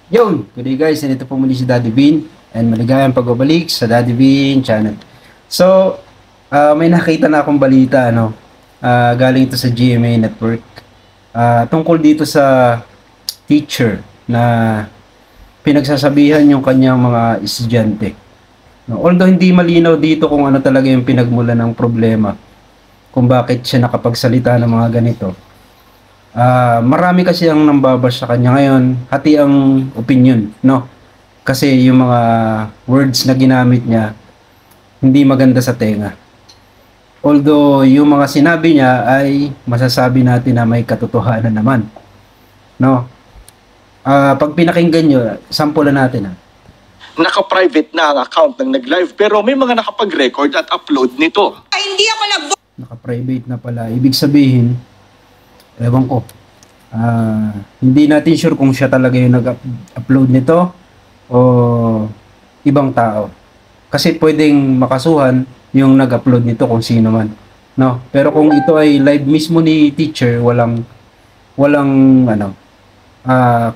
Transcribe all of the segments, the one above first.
Yo! Good day guys, and ito po muli si Daddy Bean and maligayang pagbabalik sa Daddy Bean channel. So, may nakita na akong balita, galing ito sa GMA Network, tungkol dito sa teacher na pinagsasabihan yung kanyang mga estudyante. No, although hindi malinaw dito kung ano talaga yung pinagmulan ng problema, kung bakit siya nakapagsalita ng mga ganito. Marami kasi ang nambabash sa kanya ngayon, hati ang opinion, no? Kasi yung mga words na ginamit niya, hindi maganda sa tenga. Although yung mga sinabi niya ay masasabi natin na may katotohanan naman, no? Pag pinakinggan nyo, sampulan natin. Naka-private na ang account ng nag-live pero may mga nakapag-record at upload nito. Ay, hindi ako Naka-private na pala. Ibig sabihin, ewan ko, hindi natin sure kung siya talaga yung nag-upload nito o ibang tao. Kasi pwedeng makasuhan yung nag-upload nito kung sino man, no? Pero kung ito ay live mismo ni teacher, walang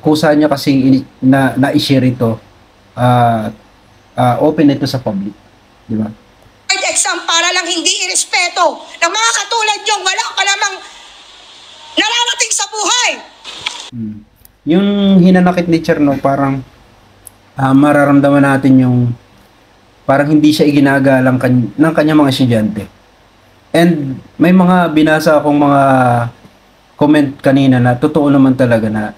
kusa niya kasing na-share ito, open ito sa public, di ba? exam para lang hindi irespeto ng mga katulad yung wala pa namang nararating sa buhay. Yung hinanakit ni Cherno, parang mararamdaman natin yung parang hindi siya iginagalang ng kanyang mga estudyante. And may mga binasa akong mga comment kanina na totoo naman talaga na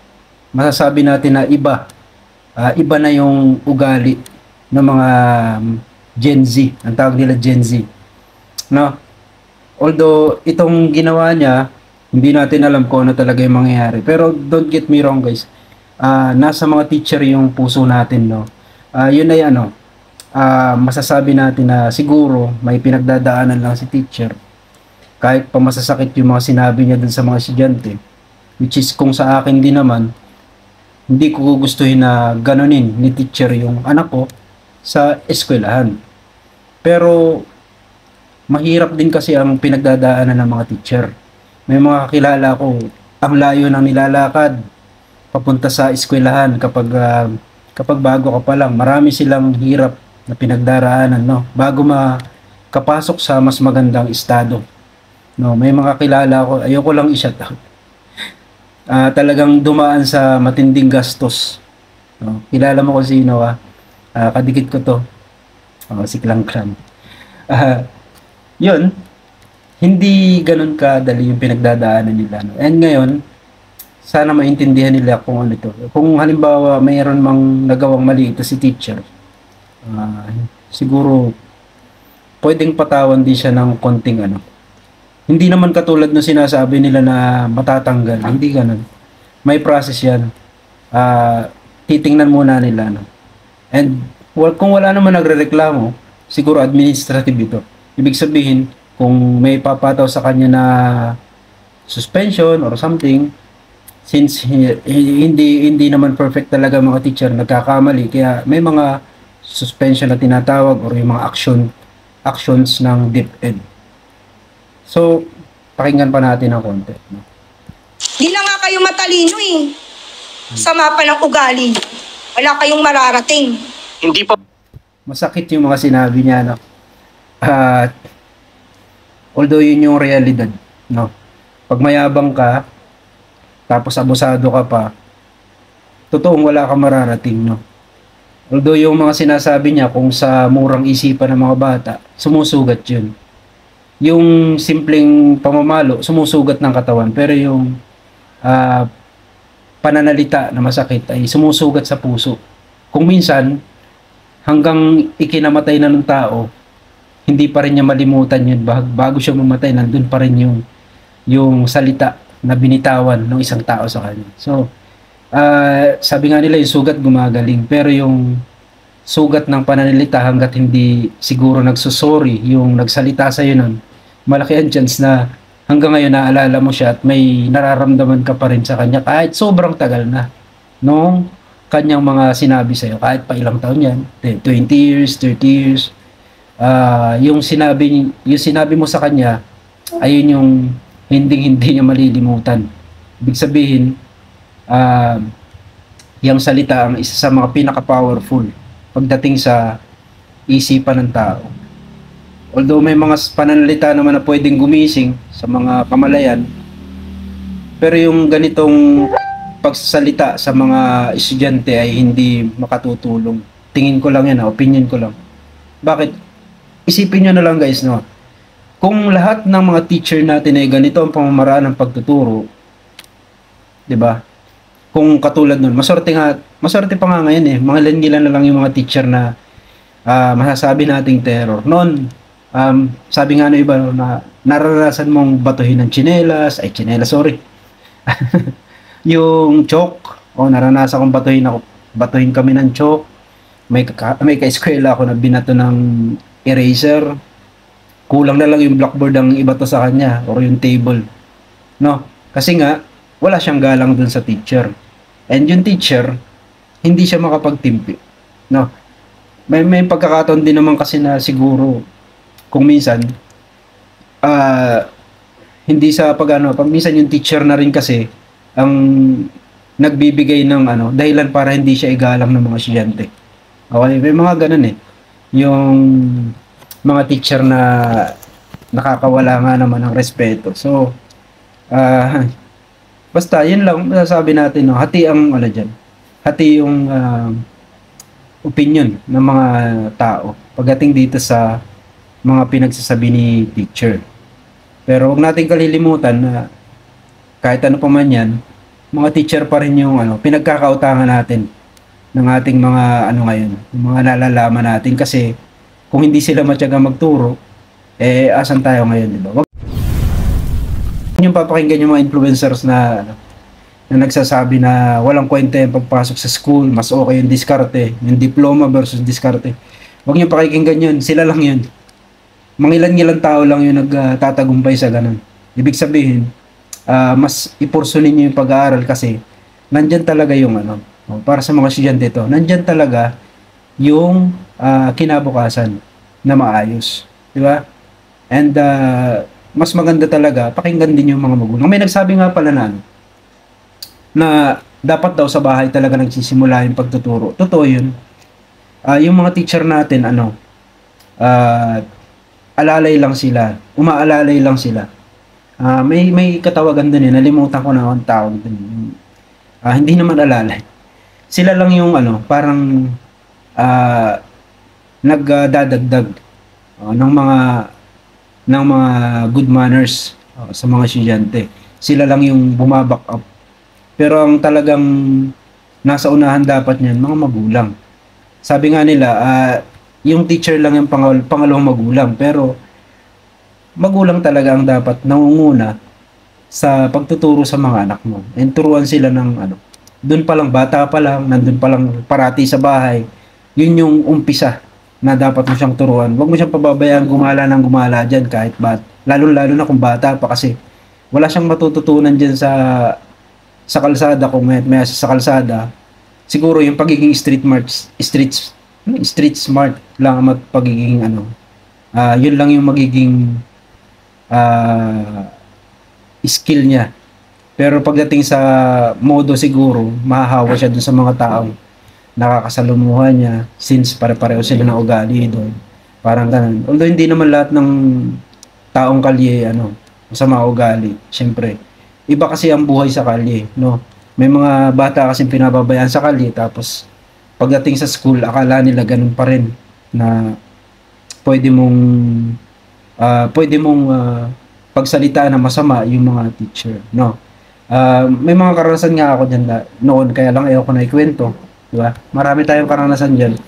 masasabi natin na iba na yung ugali ng mga Gen Z, ang tawag nila Gen Z, no? Although itong ginawa niya, hindi natin alam kung ano talaga yung mangyayari. Pero don't get me wrong guys, nasa mga teacher yung puso natin, no? Yun ay masasabi natin na siguro may pinagdadaanan lang si teacher, kahit pa masasakit yung mga sinabi niya dun sa mga estudyante, which is kung sa akin din naman, hindi ko gustuhin na ganunin ni teacher yung anak ko sa eskwelahan. Pero mahirap din kasi ang pinagdadaanan ng mga teacher. May mga kakilala ko, ang layo ng nilalakad papunta sa eskwelahan kapag bago ka pa lang. Marami silang hirap na pinagdaraanan, no, bago makapasok sa mas magandang estado. No, may mga kakilala ko, ayoko lang i-shout out. Talagang dumaan sa matinding gastos. No, kilala mo kung sino kadikit ko to. Si Klang Klang. Yun, hindi ganun kadali yung pinagdadaanan nila. No? And ngayon, sana maintindihan nila kung ano ito. Kung halimbawa mayroon mang nagawang mali ito si teacher, siguro pwedeng patawan din siya ng konting Hindi naman katulad ng sinasabi nila na matatanggal. Hindi ganun. May process yan. Titingnan muna nila. No? And kung wala naman nagrereklamo, siguro administrative ito. Ibig sabihin, kung may papataw sa kanya na suspension or something, since hindi naman perfect talaga mga teacher, nagkakamali, kaya may mga suspension na tinatawag or yung mga actions ng DepEd. So, pakinggan pa natin ang konti. No? Di na nga kayo matalino eh. Sama pa ng ugali. Wala kayong mararating. Hindi pa Masakit yung mga sinabi niya, no? Although yun yung realidad, no? Pag mayabang ka, tapos abusado ka pa, totoong wala kang mararating, no? Although yung mga sinasabi niya kung sa murang isipan ng mga bata, sumusugat yun. Yung simpleng pamamalo, sumusugat ng katawan. Pero yung pananalita na masakit ay sumusugat sa puso. Kung minsan, hanggang ikinamatay na ng tao, hindi pa rin niya malimutan yun. Bago siya mamatay, nandun pa rin yung salita na binitawan ng isang tao sa kanya. So, sabi nga nila yung sugat gumagaling, pero yung sugat ng pananalita hanggat hindi siguro nagsusorry yung nagsalita sa'yo nun, malaki ang chance na hanggang ngayon naalala mo siya at may nararamdaman ka pa rin sa kanya kahit sobrang tagal na nung kanyang mga sinabi sa'yo, kahit pa ilang taon yan, 20 years, 30 years, yung sinabi mo sa kanya, ayun yung hindi niya malilimutan. Ibig sabihin, yung salita ang isa sa mga pinaka-powerful pagdating sa isipan ng tao. Although may mga pananalita naman na pwedeng gumising sa mga kamalayan, pero yung ganitong pagsasalita sa mga estudyante ay hindi makatutulong. Tingin ko lang yan, opinion ko lang. Bakit? Isipin nyo na lang guys, no? Kung lahat ng mga teacher natin ay ganito ang pamamaraan ng pagtuturo, 'di ba? Kung katulad nun, maswerte pa nga ngayon eh. Mga langilan na lang yung mga teacher na masasabi nating terror. Noon, sabi nga no iba na naranasan mong batuhin ng tsinelas, sorry. Yung chalk, naranasan kong batuhin kami ng chalk. May ka-eskwela ako na binato ng eraser. Kulang na lang yung blackboard ang ibato sa kanya or yung table. No? Kasi nga, wala siyang galang dun sa teacher. And yung teacher, hindi siya makapagtimpi. No? May pagkakataon din naman kasi na siguro kung minsan hindi sa pag minsan yung teacher na rin kasi ang nagbibigay ng dahilan para hindi siya igalang ng mga estudyante. Okay, may mga ganun eh. Yung mga teacher na nakakawala nga naman ng respeto. So, basta, yun lang masasabi natin, no? Hati ang, hati yung opinion ng mga tao pagdating dito sa mga pinagsasabi ni teacher. Pero huwag natin kalilimutan na kahit ano pa man yan, mga teacher pa rin yung pinagkakautangan natin ng ating mga ngayon, yung mga nalalaman natin kasi kung hindi sila matyaga magturo, asan tayo ngayon, di ba? Wag yung papakinggan yung mga influencers na nagsasabi na walang kwenta yung pagpasok sa school, mas okay yung diskarte, yung diploma versus diskarte. Wag niyo pakikinggan yun, sila lang yun. Mangilan-ngilan tao lang yung nagtatagumpay sa ganun. Ibig sabihin, mas ipursunin niyo yung pag-aaral kasi nandyan talaga yung para sa mga estudyante ito, nandyan talaga yung kinabukasan na maayos. Di ba? And mas maganda talaga, pakinggan din yung mga magulang. May nagsabi nga pala na dapat daw sa bahay talaga nagsisimula yung pagtuturo. Totoo yun. Yung mga teacher natin, alalay lang sila. Umaalalay lang sila. May katawagan din nalimutan ko na ang tawag din. Hindi naman alalay. Sila lang yung parang nagdadagdag ng mga good manners sa mga estudyante. Sila lang yung bumaback up. Pero ang talagang nasa unahan dapat niyan mga magulang. Sabi nga nila, yung teacher lang yung pangalawang magulang, pero magulang talaga ang dapat nangunguna sa pagtuturo sa mga anak mo. And turuan sila ng doon pa lang, bata pa lang, nandun pa lang parati sa bahay. Yun yung umpisa na dapat mo siyang turuan. Huwag mo siyang pababayaan gumala dyan kahit lalo na kung bata pa kasi wala siyang matututunan dyan sa kalsada kung may sa kalsada. Siguro yung pagiging street smart lang ang pagiging yun lang yung magiging skill niya. Pero pagdating sa modo siguro, mahahawa siya dun sa mga taong nakakasalumuhan niya since pare-pareho sila ng ugali doon. Parang ganun. Although hindi naman lahat ng taong kalye masama ugali, syempre. Iba kasi ang buhay sa kalye, no? May mga bata kasi pinababayaan sa kalye tapos pagdating sa school, akala nila ganun pa rin na pwede mong pagsalita na masama yung mga teacher, no? May mga karanasan nga ako dyan noon, kaya lang ayaw ko na ikwento, di ba? Marami tayong karanasan dyan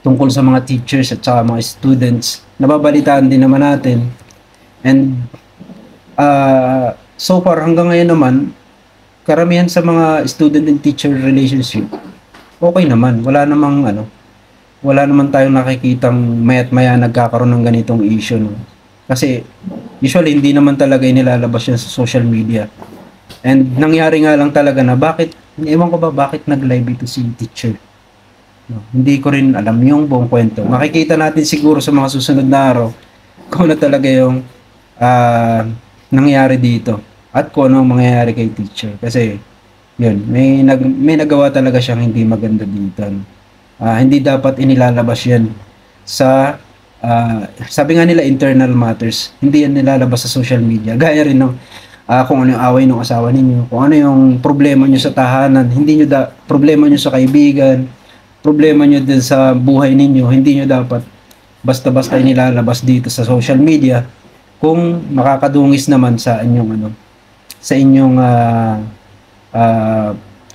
tungkol sa mga teachers at saka mga students. Nababalitaan din naman natin. And so far hanggang ngayon naman, karamihan sa mga student and teacher relationship, okay naman. Wala naman tayong nakikitang maya't maya nagkakaroon ng ganitong issue, no? Kasi usually hindi naman talaga inilalabas yan sa social media. And nangyari nga lang talaga na ewan ko ba bakit nag-live ito si teacher. No, hindi ko rin alam yung buong kwento. Makikita natin siguro sa mga susunod na araw kung ano talaga yung nangyari dito at kung ano ang mangyayari kay teacher. Kasi Yun, may nagawa talaga siyang hindi maganda dito. No? Hindi dapat inilalabas yan sa sabi nga nila internal matters, hindi yan nilalabas sa social media. Gaya rin no, kung ano yung away ng asawa ninyo, kung ano yung problema nyo sa tahanan, hindi nyo problema nyo sa kaibigan, problema nyo din sa buhay ninyo, hindi nyo dapat basta-basta inilalabas dito sa social media kung makakadungis naman sa inyong sa inyong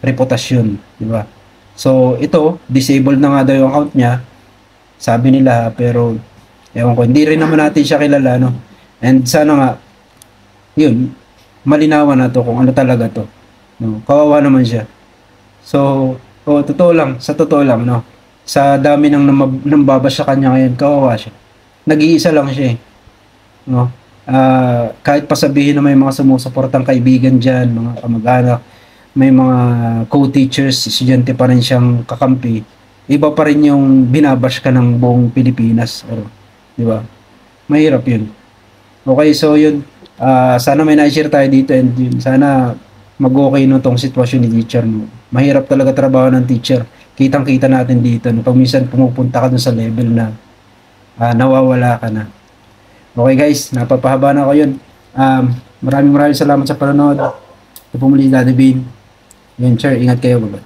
reputasyon, di ba? So ito, disabled na nga daw yung account niya, sabi nila, pero ewan ko, hindi rin naman natin siya kilala, no? And sana nga yun, malinawan na to kung ano talaga to, no? Kawawa naman siya. So totoo lang, sa totoo lang, no, sa dami ng nambabas sa kanya ngayon, kawawa siya. Nag-iisa lang siya, no? Kahit pasabihin na may mga sumusuportang kaibigan dyan, mga kamag-anak, may mga co-teachers, estudyante pa rin siyang kakampi, iba pa rin yung binabash ka ng buong Pilipinas, or, di ba? Mahirap yun. Okay, so yun, sana may na-share tayo dito, and yun, sana mag-okay no tong sitwasyon ni teacher, no? Mahirap talaga trabaho ng teacher. Kitang-kita natin dito, no? Pag minsan pumupunta ka dun sa level na nawawala ka na. Okay guys, napapahaba na ako yun. Maraming salamat sa panonood. Ito po muli, Daddy Bean. Yun, sir, ingat kayo. Bye-bye.